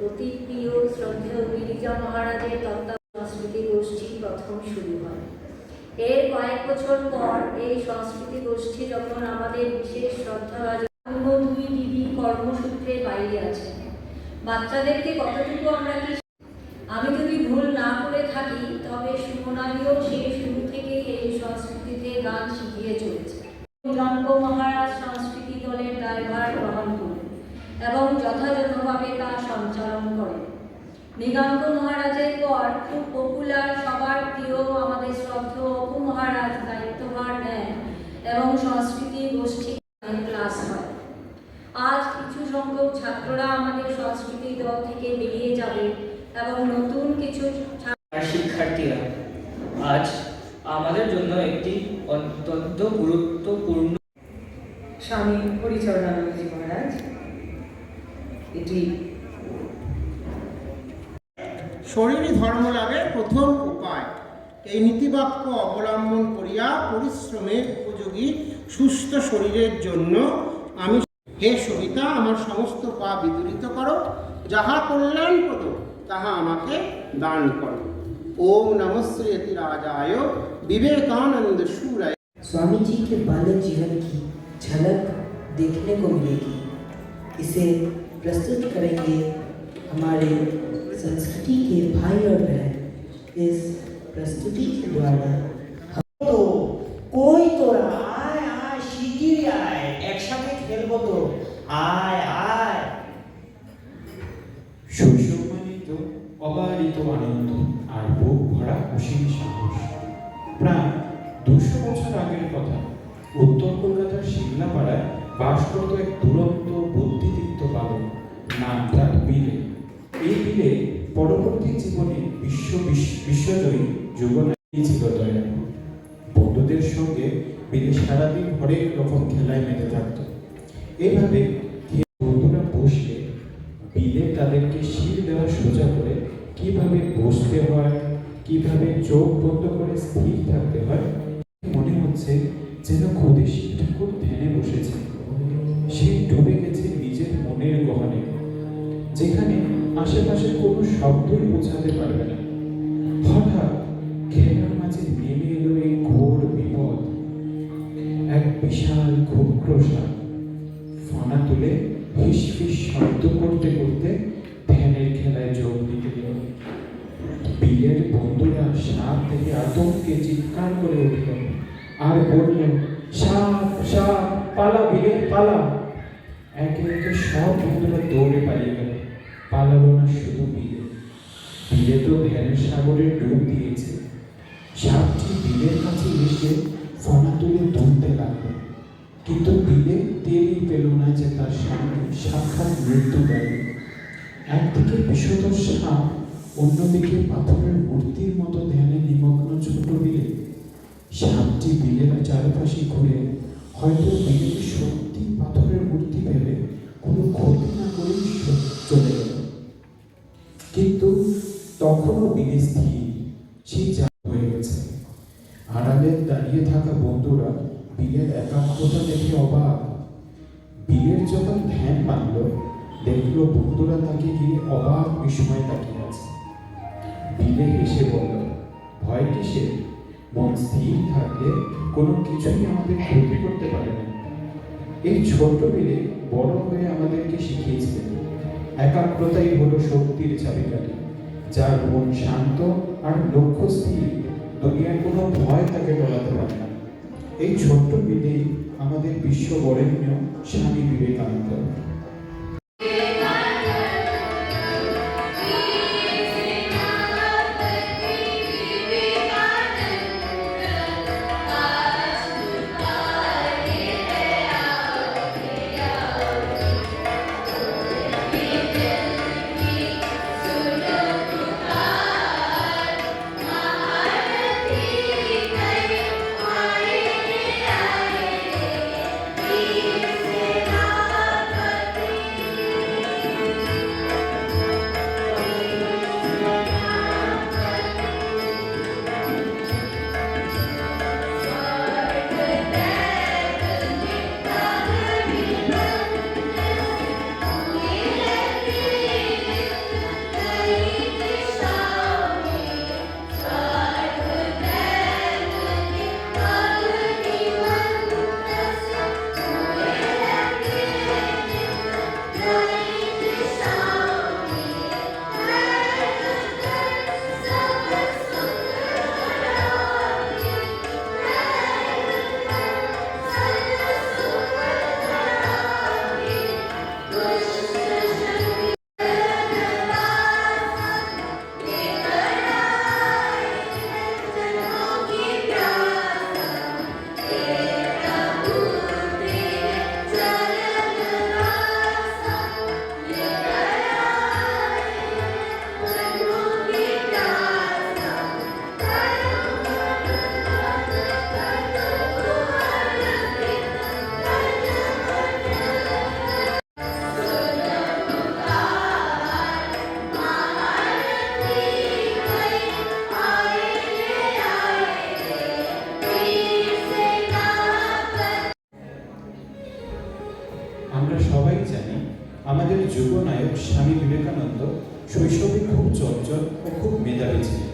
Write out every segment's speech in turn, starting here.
অতি প্রিয় শ্রদ্ধেয় গিরিজা মহারাজের তত্ত্বাবধানে সংস্কৃতি গোষ্ঠী প্রথম শুরু হয়। এর কয়েক বছর পর এই সংস্কৃতি গোষ্ঠী যখন আমাদের বিশেষ শ্রদ্ধাভাজন দুই দিদি কর্মসূত্রে বাইরে আছেন, বাচ্চাদেরকে কতটুকু আমরা কি, আমি যদি ভুল না করে থাকি তবে সুমনাদিও সেই শুরু থেকেই এই সংস্কৃতিতে গান শিখিয়ে চলেছে। মৃগাঙ্ক মহারাজ সংস্কৃতি দলের দায়ভার গ্রহণ করেন এবং যথাযথভাবে তা সঞ্চালন করেন। মৃগাঙ্ক মহারাজের পর খুব পপুলার, সবার প্রিয় আমাদের শ্রদ্ধেয় অপু মহারাজ দায়িত্বভার নেন এবং সংস্কৃতি গোষ্ঠী ক্লাস হয়। আজ কিছু সংখ্যক ছাত্ররা আমাদের সংস্কৃতি দল থেকে বেরিয়ে যাবে এবং নতুন কিছু শিক্ষার্থীরা আজ আমাদের জন্য একটি অত্যন্ত গুরুত্বপূর্ণ স্বামী হরিচরণানন্দজি মহারাজ এটি শরীরই ধর্মলাভের প্রথম উপায়। এই নীতিবাক্য অবলম্বন করিয়া পরিশ্রমের উপযোগী সুস্থ শরীরের জন্য আমি, হে সবিতা, আমার সমস্ত পা বিদূরিত করো, যাহা কল্যাণপ্রদ তাহা আমাকে দান করো। ओम नमः श्री यतिराजाय विवेकानंद शूराय। स्वामी जी के बालक जीवन की झलक देखने को मिलेगी। इसे प्रस्तुत करेंगे हमारे संस्कृति के भाई और बहन। इस प्रस्तुति के द्वारा तो कोई तो आय आय शिगिर आय एक साथे खेलबो तो आय आय। শৈশব মানে তো অবারিত আনন্দ আর বুক ভরা অসীম সাহস। প্রায় 200 বছর আগের কথা, উত্তর কলকাতার শিমলাপাড়ায় বাস করত এক দুরন্ত বুদ্ধিদীপ্ত বালক, নাম তার বিলে। এই বিলে পরবর্তী জীবনে বিশ্বজয়ী যুবনায়ী ছিল দয়াপুর। বন্ধুদের সঙ্গে বিলে সারাদিন হরেক রকম খেলায় মেতে থাকত। এভাবে বন্ধুরা বসলে বিলে তাদেরকে শির দেওয়া সোজা করে কিভাবে বসতে হয়, কিভাবে চোখ বন্ধ করে স্থির থাকতে হয়, মনে হচ্ছে যেন খোদে শিব ঠাকুর ধ্যানে বসেছে। সে ডুবে গেছে নিজের মনের গহনে, যেখানে আশেপাশে কোনো শব্দই বোঝাতে পারবে না। হঠাৎ খেলার মাঝে নেমে এলো এই ঘোর বিপদ। এক বিশাল ঘুমক্রোশা ফানা তুলে ফিস ফিস শব্দ করতে করতে ধ্যানের খেলায় যোগ দিতে গেল। বিলের বন্ধুরা সাপ থেকে আতঙ্কে চিৎকার করে উঠল আর বলল, সাপ সাপ, পালা বিলে পালা। একে একে সব বন্ধুরা দৌড়ে পালিয়ে গেল। পালালো না শুধু বিলে। বিলে তো ধ্যানের সাগরে ডুব দিয়েছে। সাপটি বিলের কাছে এসে ফনা তুলে দুলতে লাগলো, কিন্তু বিলে টেরই পেল না যে তার সামনে সাক্ষাৎ মৃত্যু দেয়। একদিকে বিষধর সাপ, অন্যদিকে পাথরের মূর্তির মতো ধ্যানে নিমগ্ন ছোট বিলে। সাপটি বিলের চারপাশে ঘুরে হয়তো বিলেকে সত্যি পাথরের মূর্তি ভেবে কোনো ক্ষতি না করেই চলে গেল। কিন্তু তখনও বিলে স্থির, সেই যা হয়ে গেছে। আড়ালে দাঁড়িয়ে থাকা বন্ধুরা বিলের একাগ্রতা দেখে অবাক। বিলের যখন ধ্যান মানল, দেখল বন্ধুরা তাকে গিয়ে অবাক বিস্ময়ে তাকিয়ে আছে। বিলে হেসে বলল, ভয় কিসের? মন স্থির থাকলে কোনো কিছুই আমাদের ক্ষতি করতে পারে না। এই ছোট বিলে বড় হয়ে আমাদেরকে শিখিয়েছিলেন, একাগ্রতাই হলো শক্তির চাবিকাঠি। যার মন শান্ত আর লক্ষ্য স্থির, দুনিয়ার কোনো ভয় তাকে টলাতে পারে না। এই ছোট্ট বিলেই আমাদের বিশ্ব বরেণ্য স্বামী বিবেকানন্দ। Krishna আমরা সবাই জানি আমাদের যুবনায়ক স্বামী বিবেকানন্দ শৈশবে খুব চঞ্চল ও খুব মেধাবী ছিলেন।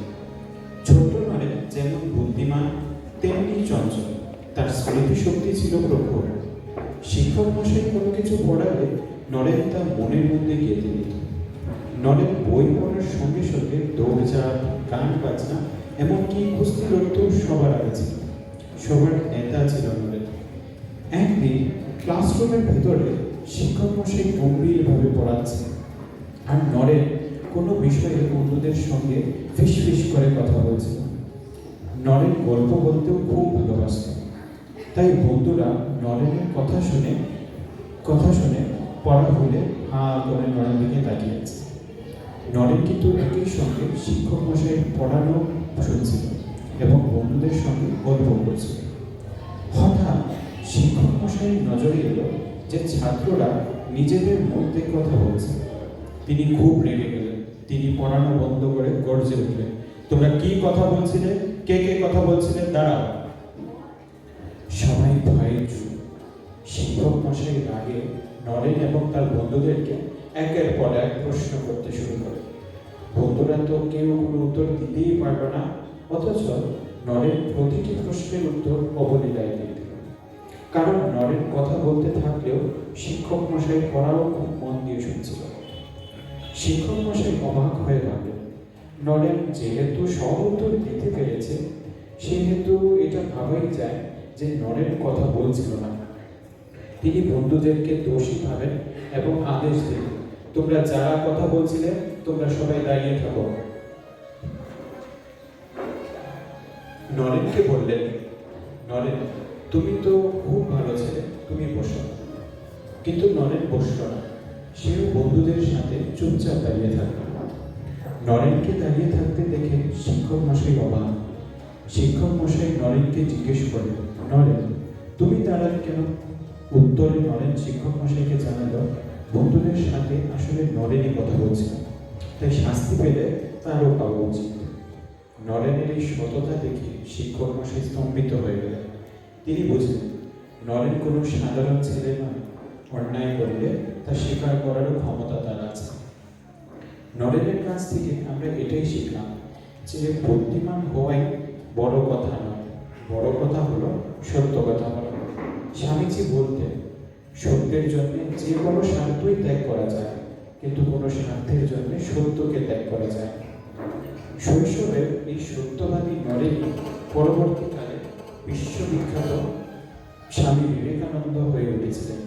ছোট্ট নরেন যেমন বুদ্ধিমান তেমনি চঞ্চল, তার স্মৃতিশক্তি ছিল প্রখর। শিক্ষক মশাই কোনো কিছু পড়ালে নরেন তা মনের মধ্যে গেঁথে নিত। নরেন বই পড়ার সঙ্গে সঙ্গে দৌড়ঝাঁপ, গান বাজনা, এমনকি কুস্তি লড়তেও সবার আগে ছিল। সবার নেতা ছিল নরেন। একদিন ক্লাসরুমের ভেতরে শিক্ষক মশাই গম্ভীরভাবে পড়াচ্ছে, আর নরেন কোনো বিষয়ে বন্ধুদের সঙ্গে ফিসফিস করে কথা বলছিল। নরেন গল্প বলতেও খুব ভালোবাসত, তাই বন্ধুরা নরেনের কথা শুনে পড়া ভুলে হাঁ করে নরেন দিকে তাকিয়েছে। নরেন কিন্তু একই সঙ্গে শিক্ষক মশাই পড়ানো শুনছিল এবং বন্ধুদের সঙ্গে গল্প করছিল। হঠাৎ শিক্ষক মশাই নজরে এলো যে ছাত্ররা নিজেদের মধ্যে কথা বলছে। তিনি খুব রেগে গেলেন। তিনি পড়ানো বন্ধ করে গর্জে উঠলেন, তোমরা কি কথা বলছিলে? কে কে কথা বলছিলে? দাঁড়াও। সবাই ভয়ে চুপ। শিক্ষক মশাই রাগে নরেন এবং তার বন্ধুদেরকে একের পর এক প্রশ্ন করতে শুরু করে। বন্ধুরা তো কেউ কোনো উত্তর দিতেই পারল না, অথচ নরেন প্রতিটি প্রশ্নের উত্তর অবলীলায় দিয়ে দিল। কারণ নরেন কথা বলতে থাকলেও শিক্ষক মশাই পড়াও খুব মন দিয়ে শুনছিল। শিক্ষক মশাই অবাক হয়ে ভাবলেন, নরেন যেহেতু সব উত্তর দিতে পেরেছে, সেহেতু এটা ভাবাই যায় যে নরেন কথা বলছিল না। তিনি বন্ধুদেরকে দোষী ভাবেন এবং আদেশ দিন, তোমরা যারা কথা বলছিলে তোমরা সবাই দাঁড়িয়ে থাকো। নরেনকে বললেন, নরেন তুমি তো খুব ভালো ছেলে, তুমি বসো। কিন্তু নরেন বসল না, সেও বন্ধুদের সাথে চুপচাপ দাঁড়িয়ে থাকল। নরেনকে দাঁড়িয়ে থাকতে দেখে শিক্ষক মশাই অবাক। শিক্ষক মশাই নরেনকে জিজ্ঞেস করলেন, নরেন তুমি দাঁড়ালে কেন? উত্তরে নরেন শিক্ষক মশাইকে জানালো, বন্ধুদের সাথে আসলে নরেনই কথা বলছিল, তাই শাস্তি পেলে তারও পাওয়া উচিত। নরেনের এই সততা দেখে শিক্ষক মশাই স্তম্ভিত হয়ে গেলেন। তিনি বুঝলেন নরেন কোনো সাধারণ ছেলে নয়, অন্যায় করলে তা স্বীকার করারও ক্ষমতা তার আছে। নরেনের কাছ থেকে আমরা এটাই শিখলাম যে বুদ্ধিমান হওয়াই বড় কথা নয়, বড় কথা হলো সত্য কথা বলা। স্বামীজি বলতেন, সত্যের জন্য যে কোনো স্বার্থই ত্যাগ করা যায়, কিন্তু কোনো স্বার্থের জন্য সত্যকে ত্যাগ করা যায়। শৈশবের এই সত্যবাদী নরেনই পরবর্তীকালে বিশ্ববিখ্যাত স্বামী বিবেকানন্দ হয়ে উঠেছিলেন।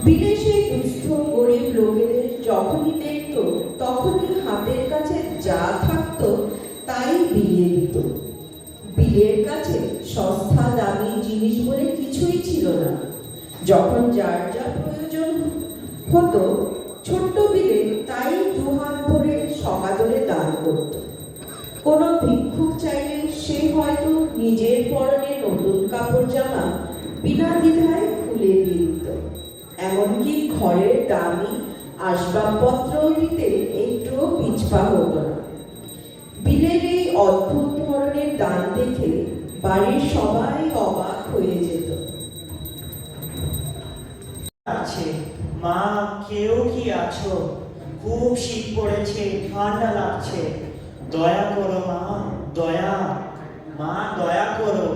বিদেশে দুস্থ গরিব লোকেদের যখনই দেখত তখনই হাতের কাছে যা থাকত তাই বিলিয়ে দিত। বিলের কাছে সস্তা দামি জিনিস বলে কিছুই ছিল না। যখন যার যা প্রয়োজন হতো ছোট্ট বিলে তাই দুহাত ভরে সকাদরে দান করত। কোনো ভিক্ষুক চাইলে সে হয়তো নিজের পরনে নতুন কাপড় জামা বিনা দ্বিধায় খুলে দিয়ে দিত। এমনকি ঘরের দামি আসবাবপত্র দিতে একটুও পিছপা হতো না। বিলের এই অদ্ভুত ধরনের দান দেখে বাড়ির সবাই অবাক হয়ে যেত। আছে মা, কেউ কি আছো? খুব শীত পড়েছে, ঠান্ডা লাগছে। দয়া করো মা, দয়া, মা দয়া করো।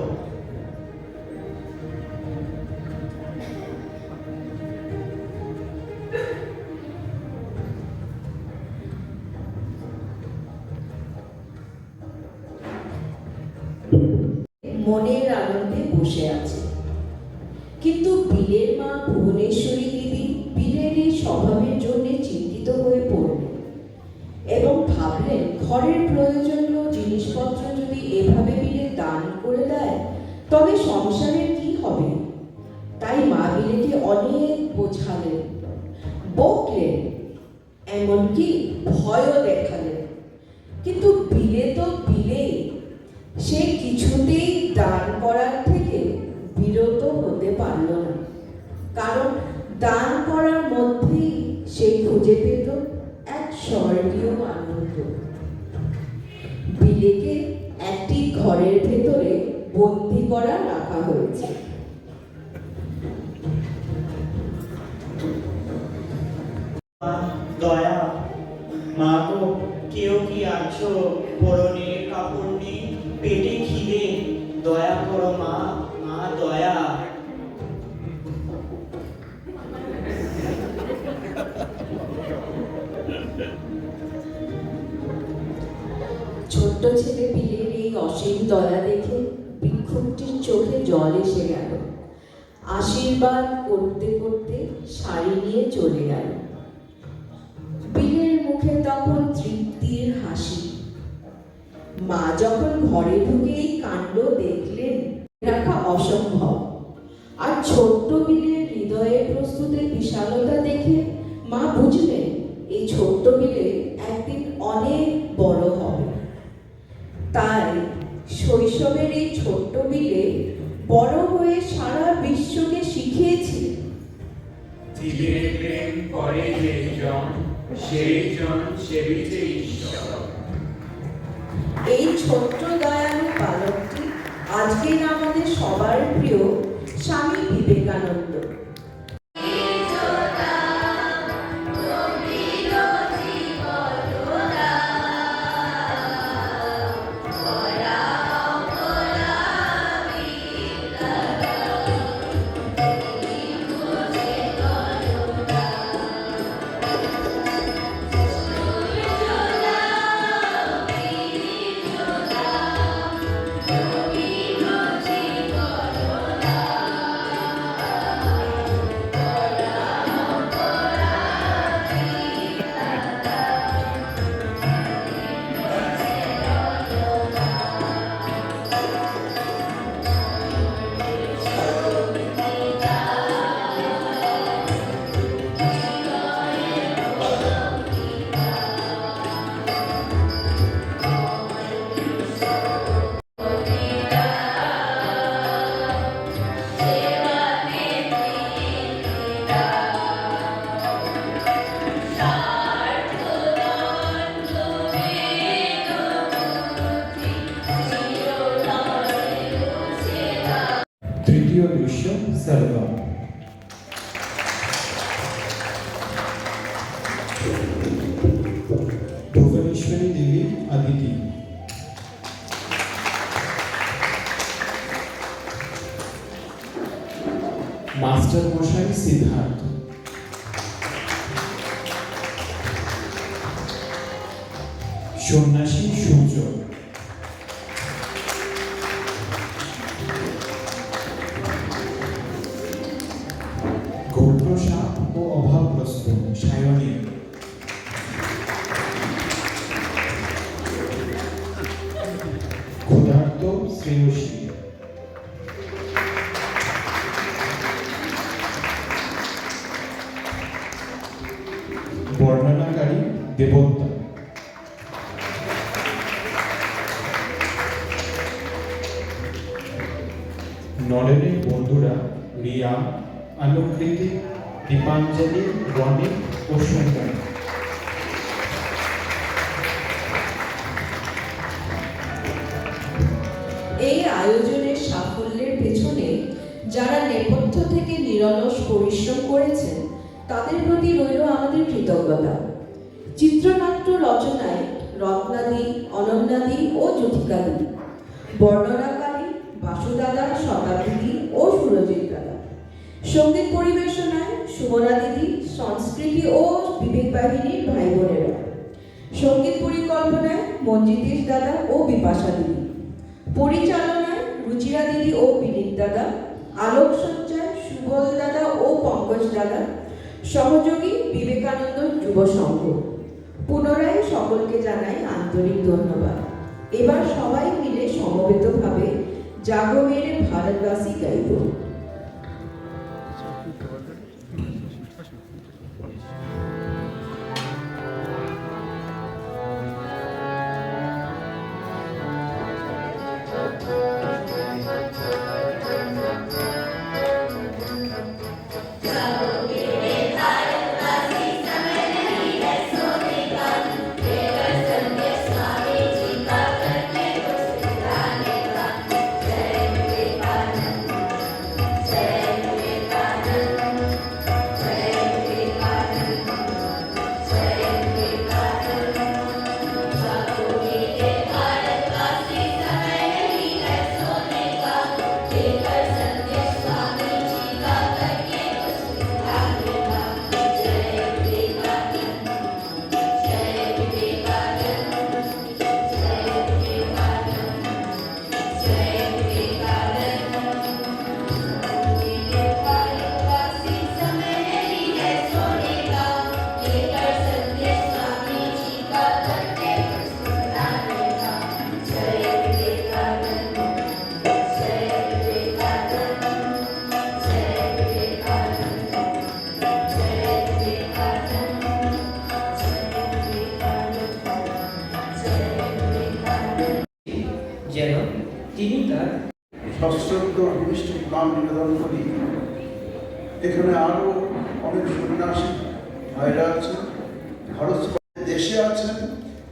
মনের আনন্দে বসে আছে, কিন্তু বিলের মা ভুবনেশ্বরী দেবী বিলের এই স্বভাবের জন্য চিন্তিত হয়ে পড়লেন এবং ভাবলেন ঘরের প্রয়োজনীয় জিনিসপত্র যদি এভাবে বিলে দান করে দেয় তবে সংসারের কি হবে। তাই মা বিলেকে অনেক বোঝালেন, বকলেন, এমনকি ভয়ও দেখালেন, কিন্তু বিলে তো বিলে, সে কিছুতেই দান করার থেকে বিরত হতে পারল না, কারণ দান করার মধ্যেই সে খুঁজে পেত এক স্বর্গীয় আনন্দ। বিলেকে একটি ঘরের ভেতরে বন্দি করা রাখা হয়েছে। দয়া, মা গো, কেউ কি আছো? পরনে কাপড় নেই, পেটে খিদে, দয়া করো মা, মা দয়া। ছোট্ট ছেলে বিলের এই অসীম দয়া দেখে ভিক্ষুকটির চোখে জল এসে গেল। আশীর্বাদ করতে করতে শাড়ি নিয়ে চলে গেল। বিলের মুখে তখন তৃপ্তির হাসি। মা যখন ঘরে ঢুকে এই কাণ্ড দেখলেন, রাখা অসম্ভব। আর ছোট্ট বিলের হৃদয়ে প্রস্তুতের বিশালতা দেখে মা বুঝলেন এই ছোট্ট বিলে একদিন অনেক বড় হবে। তাই শৈশবের এই ছোট্ট বিলে বড় হয়ে সারা বিশ্বকে শিখিয়েছে জীবের প্রেম করে যেই জন, সেই জন সেবিছে ঈশ্বর। এই ছোট্ট দয়ালু বালকটি আজকের আমাদের সবার প্রিয় স্বামী বিবেকানন্দ। তৃতীয় দৃশ্য সর্বম। ভুবনেশ্বরী দেবী আদিতি। মাস্টার মশাই সিদ্ধার্থ। সন্ন্যাসী সূর্য। গৌরসাপ ও অভাবগ্রস্ত সায়নী। ক্ষুধার্ত শ্রেয়সী। বর্ণনাকারী দেবতা। নরেনের বন্ধুরা রিয়া, আলোকৃতি, দীপাঞ্জলি, রনি ও সুন্দর। এই আয়োজনের সাফল্যের পেছনে যারা নেপথ্য থেকে নিরলস পরিশ্রম করেছেন তাদের প্রতি রইল আমাদের কৃতজ্ঞতা। চিত্রনাট্য রচনায় রত্নাদি, অনন্যাদি ও জ্যোতিকাদি, বর্ণনাকারী বাসুদাদা, শতাব্দী ও সুরজিৎ দাদা, সঙ্গীত পরিবেশনায় সুমনা দিদি, সংস্কৃতি ও বিবেক বাহিনীর ভাই বোনেরা, সঙ্গীত পরিকল্পনায় মঞ্জিতেশ দাদা ও বিপাশা দিদি, পরিচালনায় রুচিরা দিদি ও বিনীত দাদা, আলোকসজ্জায় সুবল দাদা ও পঙ্কজ দাদা, সহযোগী বিবেকানন্দ যুব সংঘ। পুনরায় সকলকে জানাই আন্তরিক ধন্যবাদ। এবার সবাই মিলে সমবেতভাবে জাগো মেরে ভারতবাসী গাইব। যেন তিনি তার সশ্রদ্ধ ঘনিষ্ঠ প্রণাম নিবেদন করি। এখানে আরো অনেক সন্ন্যাসী ভাইরা আছেন, ভারত দেশে আছেন,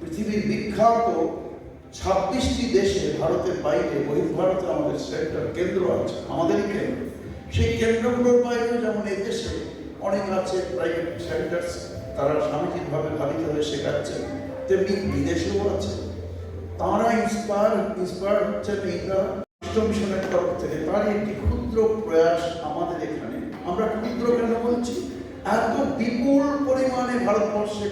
পৃথিবীর বিখ্যাত 26টি দেশে, ভারতের বাইরে বহির্ভারতে আমাদের সেন্টার কেন্দ্র আছে, আমাদেরই কেন্দ্র। সেই কেন্দ্রগুলোর বাইরেও যেমন এই দেশে অনেক আছে প্রাইভেট সেন্টার্স, তারা স্বামীজিভাবে ভাবিত হয়ে শেখাচ্ছেন, তেমনি বিদেশেও আছে। তারা ইন্সপায়ার হচ্ছেন এইটা মিশনের তরফ থেকে। তার একটি ক্ষুদ্র প্রয়াস আমাদের এখানে। আমরা ক্ষুদ্র কেন বলছি? এত বিপুল পরিমাণে ভারতবর্ষে